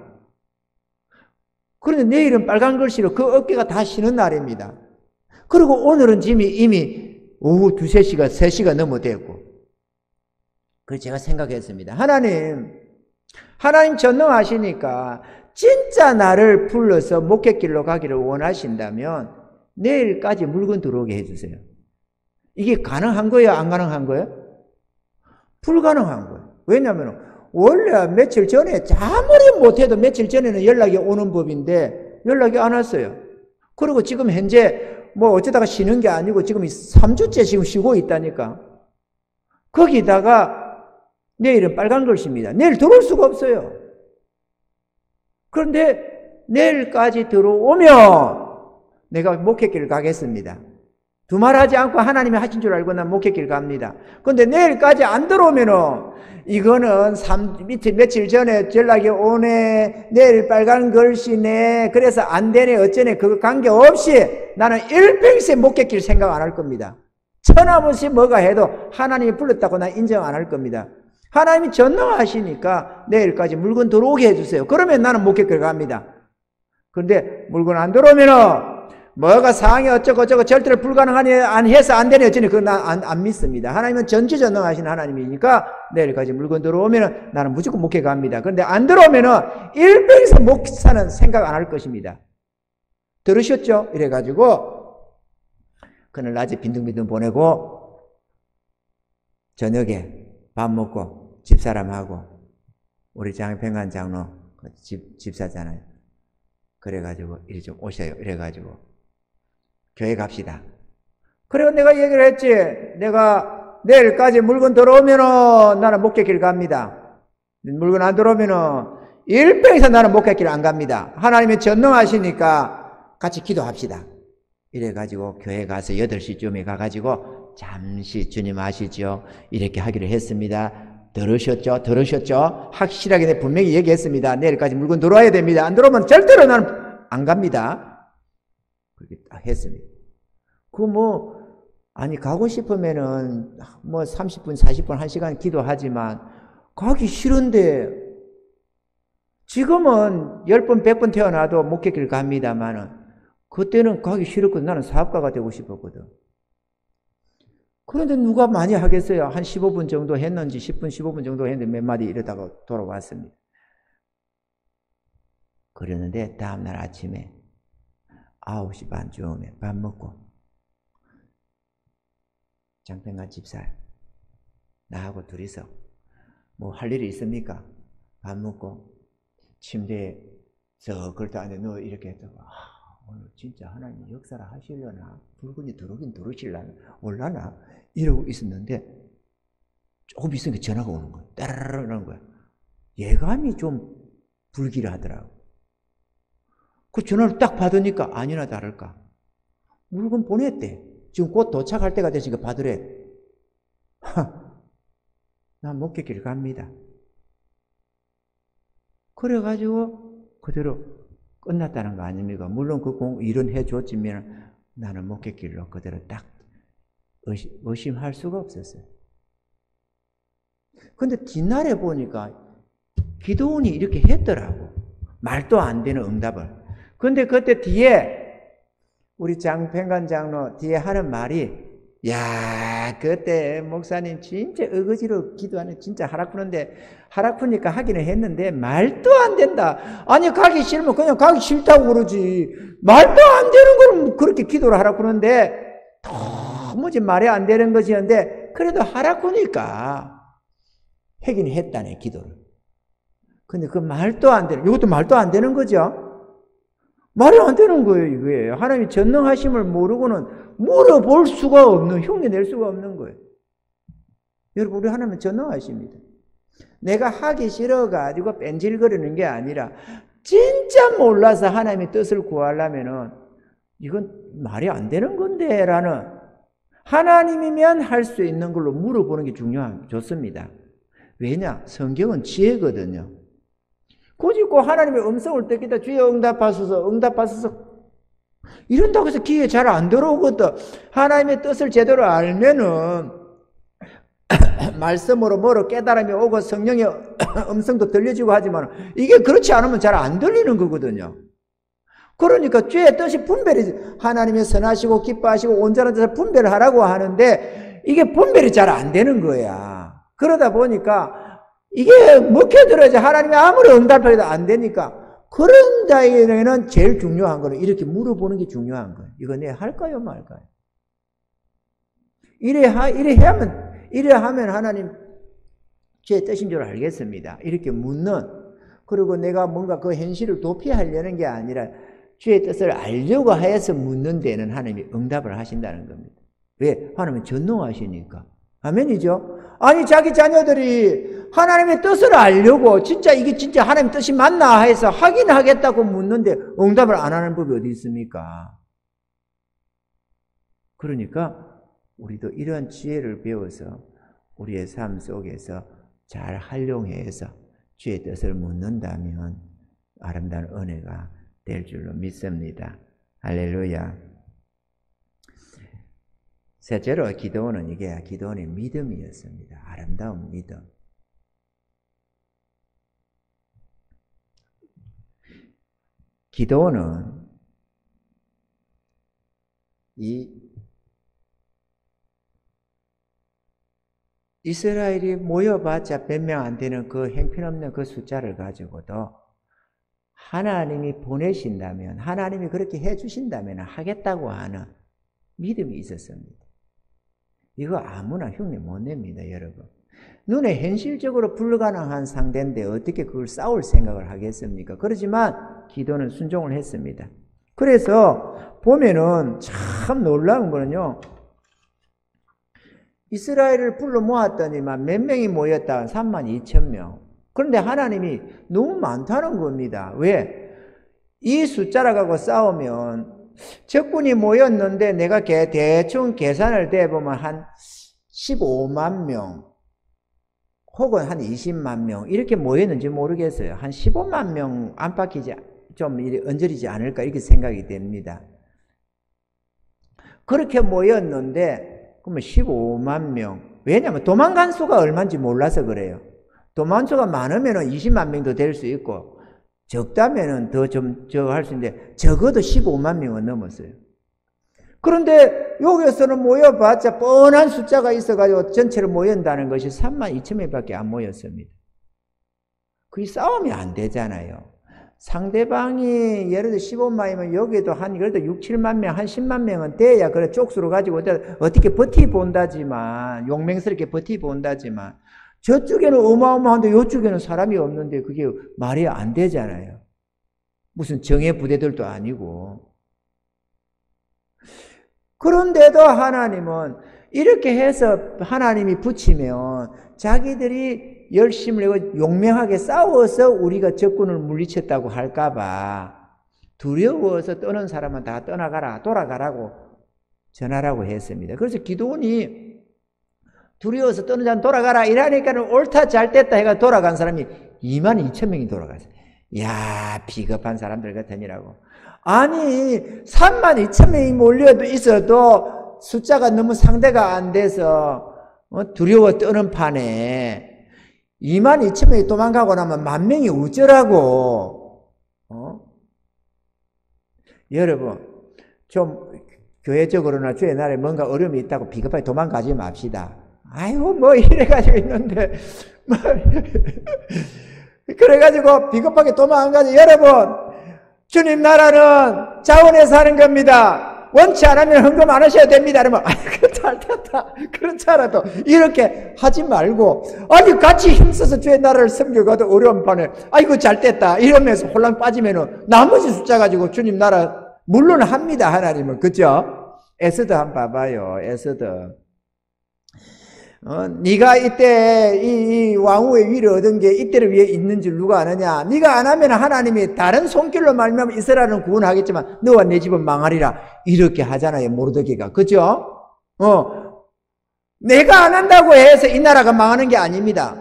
그런데 내일은 빨간 글씨로 그 어깨가 다 쉬는 날입니다. 그리고 오늘은 이미 오후 2, 3시가 3시가 넘어됐고. 그래서 제가 생각했습니다. 하나님 전능하시니까 진짜 나를 불러서 목회길로 가기를 원하신다면 내일까지 물건 들어오게 해주세요. 이게 가능한 거예요? 안 가능한 거예요? 불가능한 거예요. 왜냐하면 원래 며칠 전에 아무리 못해도 며칠 전에는 연락이 오는 법인데 연락이 안 왔어요. 그리고 지금 현재 어쩌다가 쉬는 게 아니고 지금 3주째 지금 쉬고 있다니까. 거기다가 내일은 빨간 글씨입니다. 내일 들어올 수가 없어요. 그런데 내일까지 들어오면 내가 목회길 가겠습니다. 두말하지 않고 하나님이 하신 줄 알고 난 목회길 갑니다. 그런데 내일까지 안 들어오면은 이거는 며칠 전에 연락이 오네, 내일 빨간 글씨네, 그래서 안 되네, 어쩌네, 그거 관계없이 나는 일평생 목회길 생각 안 할 겁니다. 천하무시 뭐가 해도 하나님이 불렀다고 난 인정 안 할 겁니다. 하나님이 전능하시니까 내일까지 물건 들어오게 해주세요. 그러면 나는 목회길 갑니다. 그런데 물건 안 들어오면은 뭐가 상황이 어쩌고 절대로 불가능하니 안 해서 안 되네 어쩌니 그건 안 믿습니다. 하나님은 전지전능하신 하나님이니까 내일까지 물건 들어오면은 나는 무조건 목회 갑니다. 그런데 안 들어오면은 일평생 목사는 생각 안 할 것입니다. 들으셨죠? 이래가지고 그날 낮에 빈둥빈둥 보내고 저녁에 밥 먹고 집사람하고 우리 백만 장로 집사잖아요. 그래가지고 이리 좀 오셔요. 이래가지고 교회 갑시다. 그리고 내가 얘기를 했지. 내가 내일까지 물건 들어오면은 나는 목회길 갑니다. 물건 안 들어오면은 일평생 나는 목회길 안 갑니다. 하나님이 전능하시니까 같이 기도합시다. 이래가지고 교회 가서 8시쯤에 가가지고 잠시 주님 아시죠? 이렇게 하기로 했습니다. 들으셨죠? 확실하게 내가 분명히 얘기했습니다. 내일까지 물건 들어와야 됩니다. 안 들어오면 절대로 나는 안 갑니다. 그렇게 딱 했습니다. 가고 싶으면은 30분, 40분, 1시간 기도하지만 가기 싫은데 지금은 10번, 100번 태어나도 목회길 갑니다만은 그때는 가기 싫었거든. 나는 사업가가 되고 싶었거든. 그런데 누가 많이 하겠어요? 한 15분 정도 했는지 10분, 15분 정도 했는데 몇 마디 이러다가 돌아왔습니다. 그러는데 다음날 아침에 9시 반쯤에 밥 먹고 장평관 집사 나하고 둘이서 할 일이 있습니까? 밥 먹고 침대에 그럴 때 누워 이렇게 했다가 오늘 진짜 하나님 역사를 하시려나? 불군이 들어오긴 들어오실려나? 올라나? 이러고 있었는데 조금 있으니까 전화가 오는 거야. 따라라라 이러는 거야. 예감이 좀 불길하더라고. 그 전화를 딱 받으니까 아니나 다를까 물건 보냈대. 지금 곧 도착할 때가 됐으니까 받으래. 나 목격길 갑니다. 그래가지고 그대로 끝났다는 거 아닙니까? 물론 그 일은 해줬지만 나는 목격길로 그대로 딱 의심할 수가 없었어요. 근데 뒷날에 보니까 기도원이 이렇게 했더라고. 말도 안 되는 응답을. 근데 그때 뒤에 우리 장평관 장로 뒤에 하는 말이, 야, 그때 목사님 진짜 어거지로 기도하는 진짜 하락 푸는데, 하락 푸니까 하기는 했는데 말도 안 된다. 아니 가기 싫으면 그냥 가기 싫다고 그러지. 말도 안 되는 걸 그렇게 기도를 하라 그러는데 도무지 말이 안 되는 것이었는데 그래도 하라 푸니까 하긴 했다네, 기도를. 근데 그 말도 안 되는, 이것도 말도 안 되는 거죠. 말이 안 되는 거예요, 이게. 하나님이 전능하심을 모르고는 물어볼 수가 없는, 흉내낼 수가 없는 거예요. 여러분, 우리 하나님은 전능하십니다. 내가 하기 싫어가지고 뺀질거리는 게 아니라, 진짜 몰라서 하나님의 뜻을 구하려면은, 이건 말이 안 되는 건데, 라는, 하나님이면 할 수 있는 걸로 물어보는 게 좋습니다. 왜냐? 성경은 지혜거든요. 굳이 꼭 하나님의 음성을 듣겠다, 주여 응답하소서 이런다고 해서 귀에 잘 안 들어오거든. 하나님의 뜻을 제대로 알면은 말씀으로 뭐로 깨달음이 오고 성령의 음성도 들려지고 하지만 이게 그렇지 않으면 잘 안 들리는 거거든요. 그러니까 죄의 뜻이 분별이, 하나님의 선하시고 기뻐하시고 온전한 뜻을 분별하라고 하는데 이게 분별이 잘 안 되는 거야. 그러다 보니까 이게 먹혀들어야지 하나님이 아무리 응답해도 안 되니까, 그런 자에게는 제일 중요한 거는 이렇게 물어보는 게 중요한 거예요. 이거 내가 할까요 말까요? 이래 하면 하나님 제 뜻인 줄 알겠습니다. 이렇게 묻는, 그리고 내가 뭔가 그 현실을 도피하려는 게 아니라 주의 뜻을 알려고 해서 묻는 데는 하나님이 응답을 하신다는 겁니다. 왜? 하나님은 전능하시니까. 아멘이죠? 아니 자기 자녀들이 하나님의 뜻을 알려고 진짜 이게 진짜 하나님의 뜻이 맞나 해서 하긴 하겠다고 묻는데 응답을 안 하는 법이 어디 있습니까? 그러니까 우리도 이런 지혜를 배워서 우리의 삶 속에서 잘 활용해서 주의 뜻을 묻는다면 아름다운 은혜가 될 줄로 믿습니다. 할렐루야. 셋째로 기도는 이게 기도원의 믿음이었습니다. 아름다운 믿음. 기도원은 이 이스라엘이 모여봤자 몇 명 안 되는 그 형편없는 그 숫자를 가지고도 하나님이 보내신다면, 하나님이 그렇게 해주신다면 하겠다고 하는 믿음이 있었습니다. 이거 아무나 흉내 못 냅니다, 여러분. 눈에 현실적으로 불가능한 상대인데 어떻게 그걸 싸울 생각을 하겠습니까? 그렇지만 기도는 순종을 했습니다. 그래서 보면은 참 놀라운 거는요, 이스라엘을 불러 모았더니만 몇 명이 모였다? 32,000명. 그런데 하나님이 너무 많다는 겁니다. 왜? 이 숫자라 갖고 싸우면 적군이 모였는데 내가 대충 계산을 대보면 한 15만 명 혹은 한 20만 명 이렇게 모였는지 모르겠어요. 한 15만 명 안팎이지, 좀 언저리지 않을까 이렇게 생각이 됩니다. 그렇게 모였는데 그러면 15만 명. 왜냐하면 도망간 수가 얼마인지 몰라서 그래요. 도망간 수가 많으면 20만 명도 될 수 있고 적다면 더 좀 할 수 있는데 적어도 15만 명은 넘었어요. 그런데 여기서는 모여봤자 뻔한 숫자가 있어가지고 전체로 모인다는 것이 32,000명밖에 안 모였습니다. 그게 싸움이 안 되잖아요. 상대방이 예를 들어 15만이면 여기도 한 그래도 6, 7만 명, 한 10만 명은 돼야 그래 쪽수로 가지고 어떻게 버티본다지만, 용맹스럽게 버티본다지만, 저쪽에는 어마어마한데 이쪽에는 사람이 없는데 그게 말이 안 되잖아요. 무슨 정예 부대들도 아니고. 그런데도 하나님은 이렇게 해서 하나님이 붙이면 자기들이 열심을 내고 용맹하게 싸워서 우리가 적군을 물리쳤다고 할까봐 두려워서 떠는 사람은 다 떠나가라, 돌아가라고 전하라고 했습니다. 그래서 기도원이 두려워서 떠는 자는 돌아가라 이러니까는 옳다 잘됐다 해가 돌아간 사람이 22,000명이 돌아갔어요. 야, 비겁한 사람들 같으니라고. 아니 32,000명이 몰려도 있어도 숫자가 너무 상대가 안 돼서 두려워 떠는 판에 22,000명이 도망가고 나면 10,000명이 어쩌라고. 여러분 좀 교회적으로나 주의 날에 뭔가 어려움이 있다고 비겁하게 도망가지 맙시다. 아이고 뭐 이래가지고 있는데 뭐 그래가지고 비겁하게 도망가지. 여러분 주님 나라는 자원에서 하는 겁니다. 원치 않으면 헌금 안 하셔야 됩니다. 그러면 아이고 잘됐다. 그렇지 않아도 이렇게 하지 말고 아니 같이 힘써서 주의 나라를 섬겨가도 어려운 판에 아이고 잘됐다 이러면서 홀랑 빠지면은 나머지 숫자 가지고 주님 나라 물론 합니다. 하나님은. 그죠? 에스더 한번 봐봐요. 에스더 네가 이때 이 왕후의 위를 얻은 게 이때를 위해 있는 줄 누가 아느냐? 네가 안 하면 하나님이 다른 손길로 말미암아 이스라엘은 구원하겠지만 너와 내 집은 망하리라 이렇게 하잖아요. 모르드게가. 그죠? 내가 안 한다고 해서 이 나라가 망하는 게 아닙니다.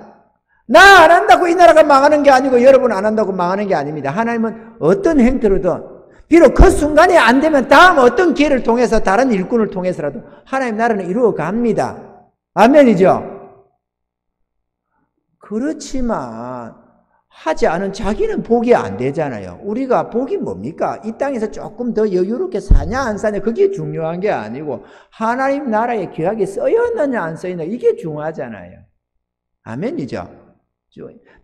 나 안 한다고 이 나라가 망하는 게 아니고 여러분 안 한다고 망하는 게 아닙니다. 하나님은 어떤 행태로든 비록 그 순간에 안 되면 다음 어떤 기회를 통해서 다른 일꾼을 통해서라도 하나님 나라는 이루어 갑니다. 아멘이죠? 그렇지만 하지 않은 자기는 복이 안 되잖아요. 우리가 복이 뭡니까? 이 땅에서 조금 더 여유롭게 사냐 안 사냐 그게 중요한 게 아니고 하나님 나라에 귀하게 쓰였느냐 안 쓰였느냐 이게 중요하잖아요. 아멘이죠?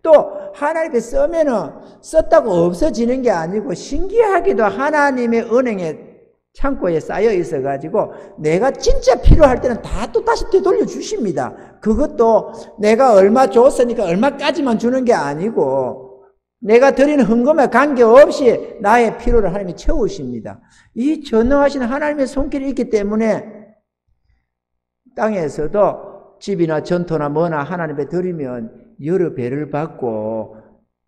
또 하나님께 쓰면은 썼다고 없어지는 게 아니고 신기하게도 하나님의 은행에 창고에 쌓여 있어가지고 내가 진짜 필요할 때는 다 또 다시 되돌려 주십니다. 그것도 내가 얼마 줬으니까 얼마까지만 주는 게 아니고 내가 드리는 헌금에 관계없이 나의 필요를 하나님이 채우십니다. 이 전능하신 하나님의 손길이 있기 때문에 땅에서도 집이나 전토나 뭐나 하나님께 드리면 여러 배를 받고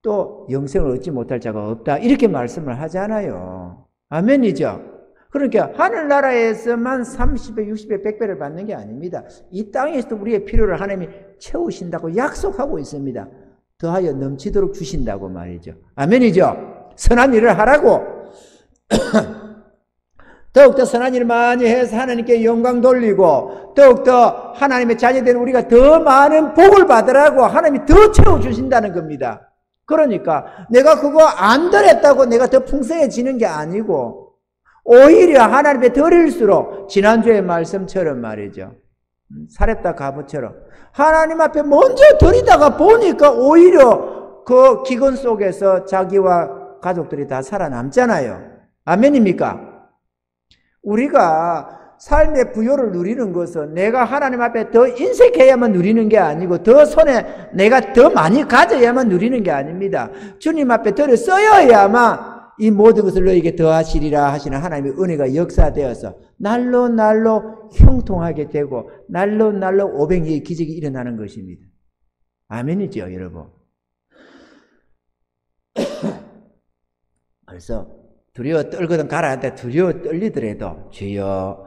또 영생을 얻지 못할 자가 없다 이렇게 말씀을 하잖아요. 아멘이죠? 그러니까 하늘나라에서만 30배, 60배, 100배를 받는 게 아닙니다. 이 땅에서도 우리의 필요를 하나님이 채우신다고 약속하고 있습니다. 더하여 넘치도록 주신다고 말이죠. 아멘이죠? 선한 일을 하라고 더욱더 선한 일을 많이 해서 하나님께 영광 돌리고 더욱더 하나님의 자녀된 우리가 더 많은 복을 받으라고 하나님이 더 채워주신다는 겁니다. 그러니까 내가 그거 안 드렸다고 내가 더 풍성해지는 게 아니고 오히려 하나님께 드릴수록 지난주의 말씀처럼 말이죠. 사렙다 가부처럼 하나님 앞에 먼저 드리다가 보니까 오히려 그 기근 속에서 자기와 가족들이 다 살아남잖아요. 아멘입니까? 우리가 삶의 부요를 누리는 것은 내가 하나님 앞에 더 인색해야만 누리는 게 아니고 더 손에 내가 더 많이 가져야만 누리는 게 아닙니다. 주님 앞에 들여 써야만 이 모든 것을 너에게 더하시리라 하시는 하나님의 은혜가 역사되어서 날로 날로 형통하게 되고 날로 날로 500리의 기적이 일어나는 것입니다. 아멘이죠, 여러분. 그래서 두려워 떨거든 가라 한테 두려워 떨리더라도 주여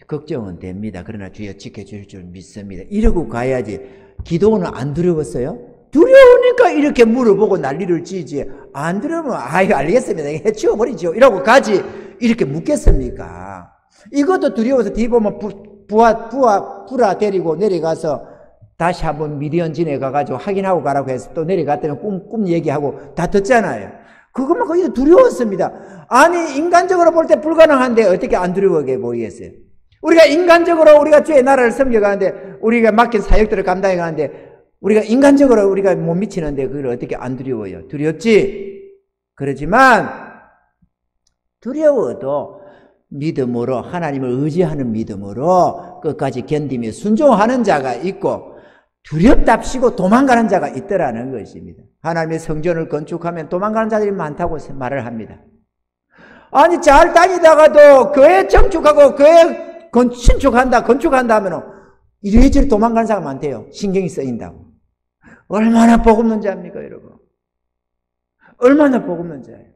걱정은 됩니다. 그러나 주여 지켜주실 줄 믿습니다. 이러고 가야지. 기도는 안 두려웠어요? 두려우니까 이렇게 물어보고 난리를 치지. 안 두려우면 아이고 알겠습니다. 해치워버리죠. 이러고 가지. 이렇게 묻겠습니까? 이것도 두려워서 뒤 보면 부하 데리고 내려가서 다시 한번 미디안 지내가가지고 확인하고 가라고 해서 또 내려갔더니 꿈 얘기하고 다 듣잖아요. 그것만 거의 두려웠습니다. 아니 인간적으로 볼 때 불가능한데 어떻게 안 두려워하게 보이겠어요? 우리가 인간적으로 우리가 주의 나라를 섬겨가는데 우리가 맡긴 사역들을 감당해 가는데 우리가 인간적으로 우리가 못 미치는데 그걸 어떻게 안 두려워요? 두렵지? 그렇지만 두려워도 믿음으로 하나님을 의지하는 믿음으로 끝까지 견디며 순종하는 자가 있고 두렵답시고 도망가는 자가 있더라는 것입니다. 하나님의 성전을 건축하면 도망가는 자들이 많다고 말을 합니다. 아니 잘 다니다가도 교회 정축하고 교회 건축한다 하면 이리저리 도망가는 사람 많대요. 신경이 쓰인다고. 얼마나 복 없는 자입니까, 여러분? 얼마나 복 없는 자예요.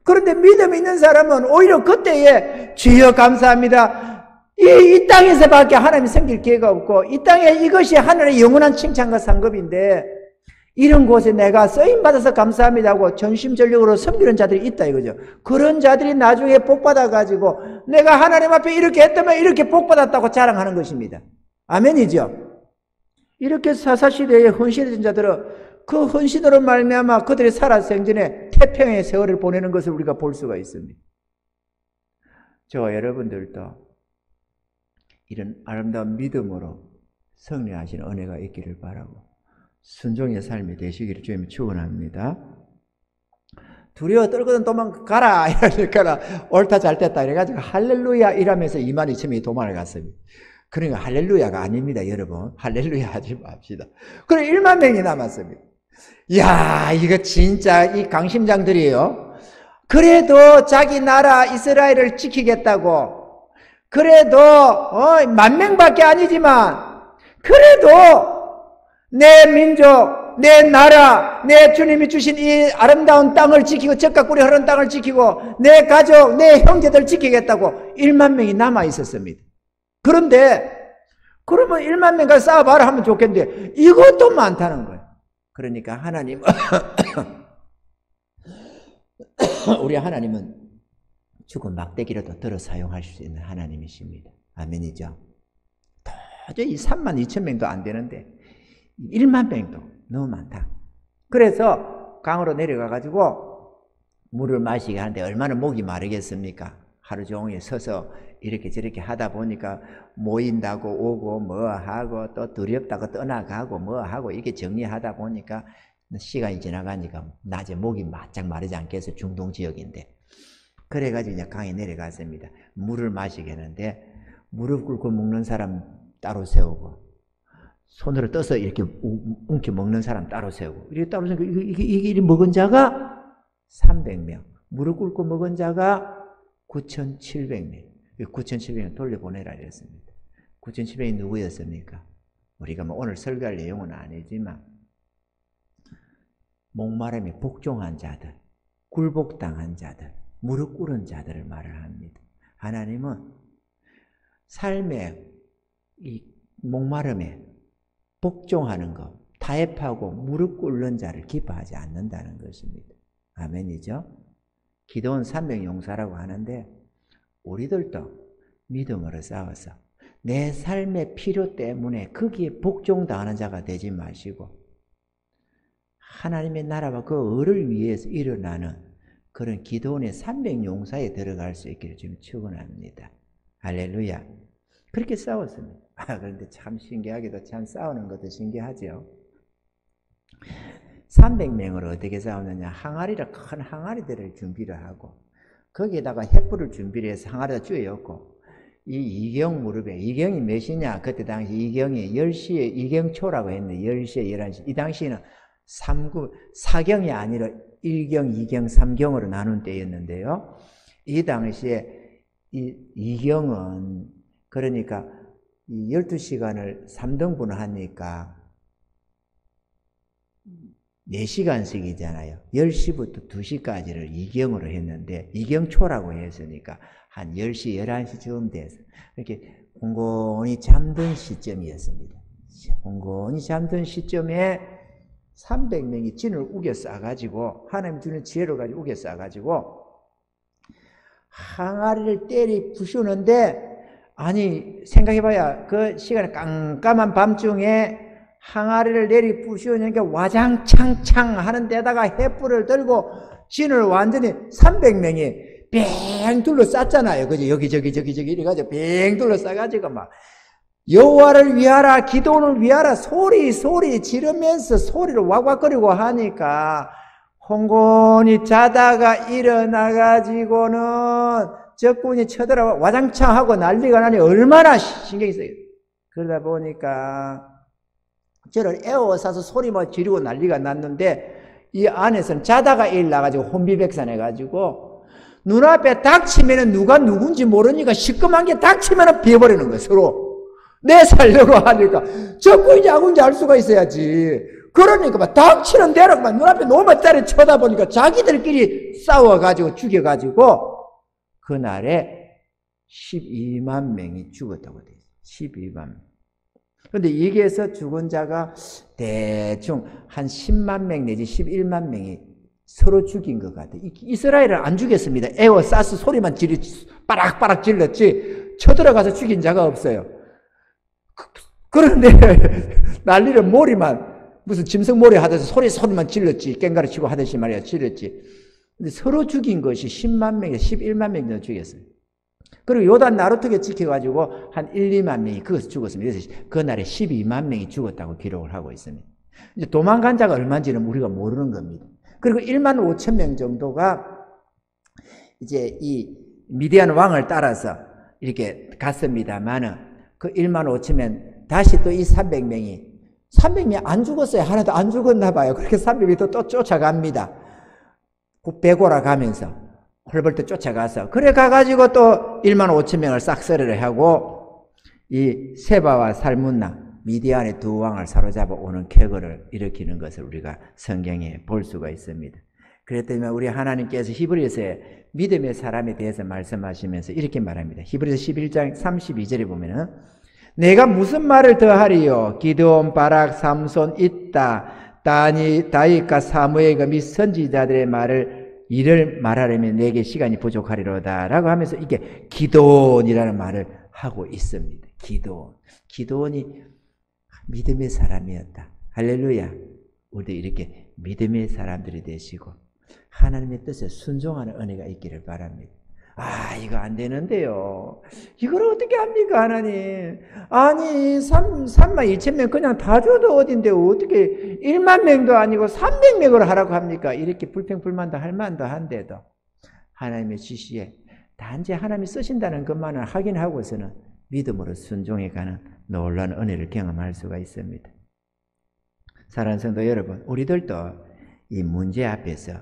그런데 믿음 있는 사람은 오히려 그때에 주여 감사합니다. 이 땅에서밖에 하나님이 섬길 기회가 없고 이 땅에 이것이 하늘의 영원한 칭찬과 상급인데 이런 곳에 내가 쓰임받아서 감사합니다 하고 전심전력으로 섬기는 자들이 있다 이거죠. 그런 자들이 나중에 복받아가지고 내가 하나님 앞에 이렇게 했다면 이렇게 복받았다고 자랑하는 것입니다. 아멘이죠. 이렇게 사사시대에 헌신해진 자들은 그 헌신으로 말미암아 그들이 살아생전에 태평의 세월을 보내는 것을 우리가 볼 수가 있습니다. 저와 여러분들도 이런 아름다운 믿음으로 승리하시는 은혜가 있기를 바라고 순종의 삶이 되시기를 주님이 축원합니다. 두려워 떨거든 도망가라 이러니까 옳다 잘됐다 이래가지고 할렐루야 이러면서 22,000명이 도망을 갔습니다. 그러니까 할렐루야가 아닙니다 여러분. 할렐루야 하지 맙시다. 그래 1만 명이 남았습니다. 이야 이거 진짜 이 강심장들이에요. 그래도 자기 나라 이스라엘을 지키겠다고 그래도 10,000명밖에 아니지만 그래도 내 민족, 내 나라, 내 주님이 주신 이 아름다운 땅을 지키고 젖과 꿀이 흐르는 땅을 지키고 내 가족, 내 형제들 지키겠다고 1만 명이 남아 있었습니다. 그런데 그러면 1만 명과 싸워봐라 하면 좋겠는데 이것도 많다는 거예요. 그러니까 하나님은 우리 하나님은 죽은 막대기라도 들어 사용하실 수 있는 하나님이십니다. 아멘이죠. 도저히 32,000명도 안 되는데 1만 명도 너무 많다. 그래서 강으로 내려가가지고 물을 마시게 하는데 얼마나 목이 마르겠습니까? 하루 종일 서서 이렇게 저렇게 하다 보니까 모인다고 오고 뭐하고 또 두렵다고 떠나가고 뭐하고 이렇게 정리하다 보니까 시간이 지나가니까 낮에 목이 바짝 마르지 않겠어요? 중동 지역인데. 그래가지고 이제 강에 내려갔습니다. 물을 마시게 하는데 무릎 꿇고 먹는 사람 따로 세우고 손으로 떠서 이렇게 웅켜 먹는 사람 따로 세우고 이렇게 따로 세우고 이게 먹은 자가 300명 무릎 꿇고 먹은 자가 9,700명 9,700명 돌려보내라 이랬습니다. 9,700명이 누구였습니까? 우리가 뭐 오늘 설교할 내용은 아니지만 목마름에 복종한 자들 굴복당한 자들 무릎 꿇은 자들을 말을 합니다. 하나님은 삶의 이 목마름에 복종하는 것, 타협하고 무릎 꿇는 자를 기뻐하지 않는다는 것입니다. 아멘이죠? 기도원 300 용사라고 하는데 우리들도 믿음으로 싸워서 내 삶의 필요 때문에 거기에 복종당하는 자가 되지 마시고 하나님의 나라와 그 의를 위해서 일어나는 그런 기도원의 300 용사에 들어갈 수 있기를 지금 축원합니다. 할렐루야. 그렇게 싸웠습니다. 그런데 참 신기하게도 참 싸우는 것도 신기하죠. 300명을 어떻게 싸우느냐. 항아리를 큰 항아리들을 준비를 하고 거기에다가 횃불을 준비를 해서 항아리에다 쥐어였고 이 이경 무릎에 이경이 몇이냐. 그때 당시 이경이 10시에 이경초라고 했는데 10시에 11시 이 당시에는 4경이 아니라 1경, 2경, 3경으로 나눈 때였는데요. 이 당시에 이 이경은 그러니까 12시간을 3등분을 하니까 4시간씩이잖아요. 10시부터 2시까지를 2경으로 했는데 2경초라고 했으니까 한 10시, 11시쯤 돼서 이렇게 곤곤히 잠든 시점이었습니다. 곤곤히 잠든 시점에 300명이 진을 우겨 싸가지고 하나님 주는 지혜를 가지고 우겨 싸가지고 항아리를 때리 부수는데 아니 생각해봐야 그 시간에 깜깜한 밤중에 항아리를 내리 부수니까 와장창창 하는 데다가 횃불을 들고 진을 완전히 300명이 뱅 둘러쌌잖아요. 그죠? 여기저기 이래가지고 뱅 둘러싸가지고 막 여호와를 위하라 기도를 위하라 소리 지르면서 소리를 왁왁거리고 하니까 홍곤히 자다가 일어나가지고는 적군이 쳐들어와 와장창 하고 난리가 나니 얼마나 신경이 써요. 그러다 보니까 저를 에워싸서 소리만 지르고 난리가 났는데 이 안에서는 자다가 일어나가지고 혼비백산해가지고 눈앞에 닥치면은 누가 누군지 모르니까 시커먼 게 닥치면은 비어버리는 거예요. 서로 내 살려고 하니까 적군인지 악군인지 알 수가 있어야지. 그러니까 막 닥치는 대로 막 눈앞에 너무 때려 쳐다보니까 자기들끼리 싸워가지고 죽여가지고 그날에 12만 명이 죽었다고 돼 있어요. 12만 명. 그런데 여기에서 죽은 자가 대충 한 10만 명 내지 11만 명이 서로 죽인 것 같아요. 이스라엘은 안 죽였습니다. 에워싸스 소리만 빠락빠락 질렀지 쳐들어가서 죽인 자가 없어요. 그런데 난리를 몰이만 무슨 짐승몰이 하듯이 소리만 질렀지. 깽가리 치고 하듯이 말이야 질렀지. 근데 서로 죽인 것이 10만 명에서 11만 명 정도 죽였어요. 그리고 요단 나루터게 지켜가지고 한 1, 2만 명이 거기서 죽었습니다. 그래서 그날에 12만 명이 죽었다고 기록을 하고 있습니다. 이제 도망간 자가 얼마인지는 우리가 모르는 겁니다. 그리고 1만 5천 명 정도가 이제 이 미디안 왕을 따라서 이렇게 갔습니다만은 그 1만 5천 명 다시 또 이 300명이 안 죽었어요. 하나도 안 죽었나 봐요. 그렇게 300명이 또 쫓아갑니다. 배고라 가면서 헐벌떡 쫓아가서 그래 가가지고 또 1만 5천 명을 싹쓸이를 하고 이 세바와 살문나 미디안의 두 왕을 사로잡아 오는 쾌거를 일으키는 것을 우리가 성경에 볼 수가 있습니다. 그랬더니 우리 하나님께서 히브리서에 믿음의 사람에 대해서 말씀하시면서 이렇게 말합니다. 히브리서 11장 32절에 보면은 내가 무슨 말을 더하리요? 기드온, 바락, 삼손, 있다, 다윗과 사무엘과 및 선지자들의 일을 말하려면 내게 시간이 부족하리로다 라고 하면서 이게 기드온이라는 말을 하고 있습니다. 기드온이 믿음의 사람이었다. 할렐루야. 우리도 이렇게 믿음의 사람들이 되시고 하나님의 뜻에 순종하는 은혜가 있기를 바랍니다. 이거 안 되는데요. 이걸 어떻게 합니까, 하나님? 아니, 3만 2천 명 그냥 다 줘도 어딘데 어떻게 1만 명도 아니고 300명을 하라고 합니까? 이렇게 불평불만도 할 만도 한데도 하나님의 지시에 단지 하나님이 쓰신다는 것만을 확인하고서는 믿음으로 순종해가는 놀라운 은혜를 경험할 수가 있습니다. 사랑하는 성도 여러분, 우리들도 이 문제 앞에서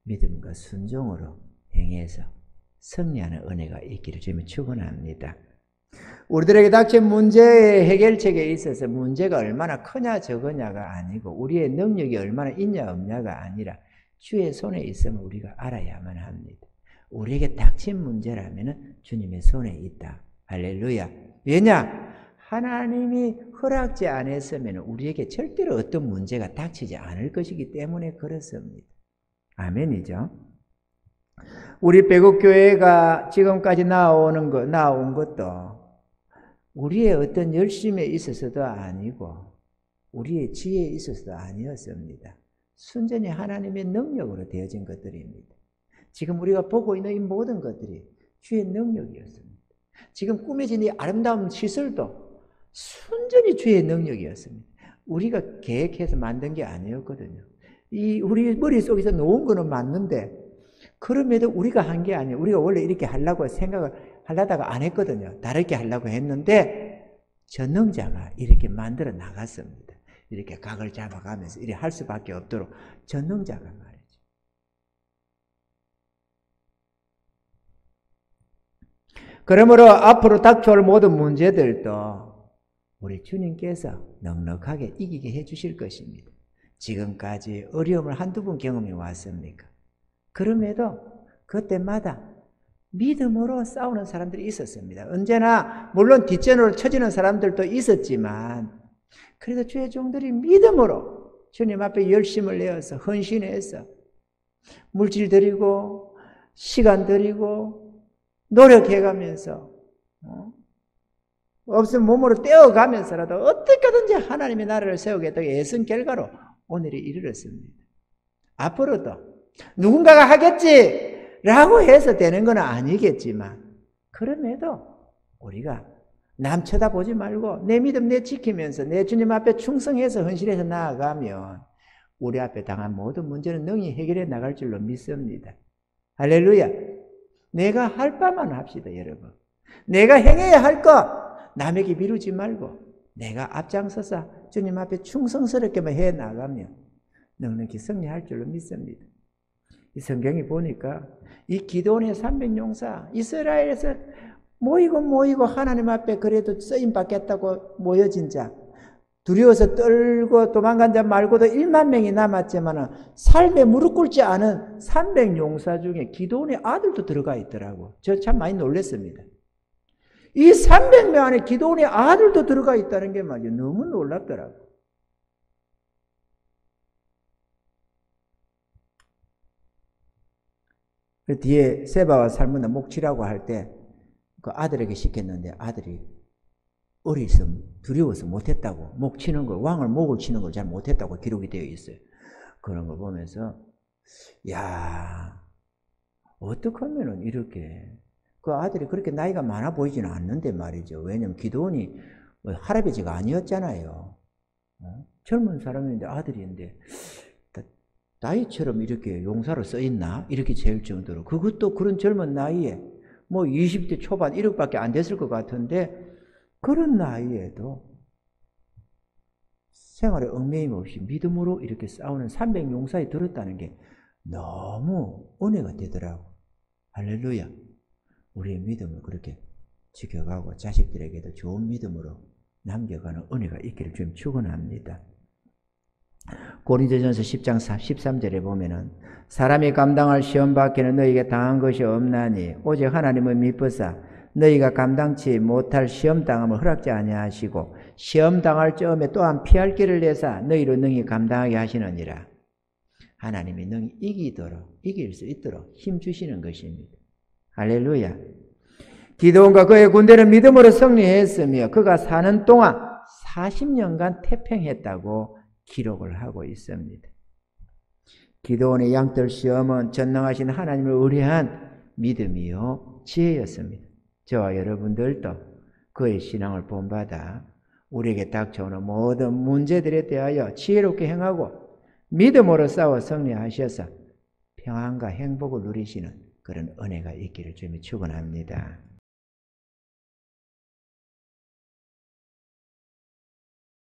믿음과 순종으로 행해서 승리하는 은혜가 있기를 주님은 축원합니다. 우리들에게 닥친 문제의 해결책에 있어서 문제가 얼마나 크냐 적으냐가 아니고 우리의 능력이 얼마나 있냐 없냐가 아니라 주의 손에 있음을 우리가 알아야만 합니다. 우리에게 닥친 문제라면 주님의 손에 있다. 할렐루야. 왜냐? 하나님이 허락지 않았으면 우리에게 절대로 어떤 문제가 닥치지 않을 것이기 때문에 그렇습니다. 아멘이죠. 우리 배국교회가 지금까지 나온 것도 우리의 어떤 열심에 있어서도 아니고 우리의 지혜에 있어서도 아니었습니다. 순전히 하나님의 능력으로 되어진 것들입니다. 지금 우리가 보고 있는 이 모든 것들이 주의 능력이었습니다. 지금 꾸며진 이 아름다운 시설도 순전히 주의 능력이었습니다. 우리가 계획해서 만든 게 아니었거든요. 우리 머릿속에서 놓은 거는 맞는데 그럼에도 우리가 한 게 아니에요. 우리가 원래 이렇게 하려고 생각을 하려다가 안 했거든요. 다르게 하려고 했는데 전능자가 이렇게 만들어 나갔습니다. 이렇게 각을 잡아가면서 이렇게 할 수밖에 없도록 전능자가 말이죠. 그러므로 앞으로 닥쳐올 모든 문제들도 우리 주님께서 넉넉하게 이기게 해주실 것입니다. 지금까지 어려움을 한두 번 경험해 왔습니까? 그럼에도 그때마다 믿음으로 싸우는 사람들이 있었습니다. 언제나 물론 뒷전으로 쳐지는 사람들도 있었지만 그래도 주의 종들이 믿음으로 주님 앞에 열심을 내어서 헌신해서 물질 드리고 시간 드리고 노력해가면서 없으면 몸으로 떼어가면서라도 어떻게든지 하나님의 나라를 세우겠다고 애쓴 결과로 오늘이 이르렀습니다. 앞으로도 누군가가 하겠지라고 해서 되는 건 아니겠지만 그럼에도 우리가 남 쳐다보지 말고 내 믿음 내 지키면서 내 주님 앞에 충성해서 헌신해서 나아가면 우리 앞에 당한 모든 문제는 능히 해결해 나갈 줄로 믿습니다. 할렐루야. 내가 할 바만 합시다, 여러분. 내가 행해야 할 것 남에게 미루지 말고 내가 앞장서서 주님 앞에 충성스럽게만 해 나가면 넉넉히 승리할 줄로 믿습니다. 이 성경이 보니까 이 기드온의 300용사 이스라엘에서 모이고 하나님 앞에 그래도 쓰임 받겠다고 모여진 자 두려워서 떨고 도망간 자 말고도 1만 명이 남았지만 삶에 무릎 꿇지 않은 300용사 중에 기드온의 아들도 들어가 있더라고. 저 참 많이 놀랐습니다. 이 300명 안에 기도원의 아들도 들어가 있다는 게 말이에요. 너무 놀랍더라고. 그 뒤에 세바와 살문나 목치라고 할 때 그 아들에게 시켰는데 아들이 어리서 두려워서 못했다고, 목 치는 걸, 왕을 목을 치는 걸 잘 못했다고 기록이 되어 있어요. 그런 걸 보면서 야, 어떻게 하면은 이렇게, 그 아들이 그렇게 나이가 많아 보이지는 않는데 말이죠. 왜냐면 기도원이 할아버지가 아니었잖아요. 젊은 사람인데 아들인데 나이처럼 이렇게 용사로 써있나? 이렇게 재일 정도로, 그것도 그런 젊은 나이에 뭐 20대 초반 이렇게밖에 안 됐을 것 같은데 그런 나이에도 생활에 얽매임 없이 믿음으로 이렇게 싸우는 300용사에 들었다는 게 너무 은혜가 되더라고. 할렐루야. 우리의 믿음을 그렇게 지켜가고 자식들에게도 좋은 믿음으로 남겨가는 은혜가 있기를 좀 축원합니다. 고린도전서 10장 13절에 보면은 사람이 감당할 시험 밖에는 너희에게 당한 것이 없나니 오직 하나님을 미쁘사 너희가 감당치 못할 시험 당함을 허락지 아니하시고 시험 당할 점에 또한 피할 길을 내사 너희로 능히 감당하게 하시느니라. 하나님이 능히 이길 수 있도록 힘 주시는 것입니다. 할렐루야. 기드온과 그의 군대는 믿음으로 승리했으며 그가 사는 동안 40년간 태평했다고 기록을 하고 있습니다. 기드온의 양뜰 시험은 전능하신 하나님을 의뢰한 믿음이요 지혜였습니다. 저와 여러분들도 그의 신앙을 본받아 우리에게 닥쳐오는 모든 문제들에 대하여 지혜롭게 행하고 믿음으로 싸워 승리하셔서 평안과 행복을 누리시는 그런 은혜가 있기를 주님이 축원합니다.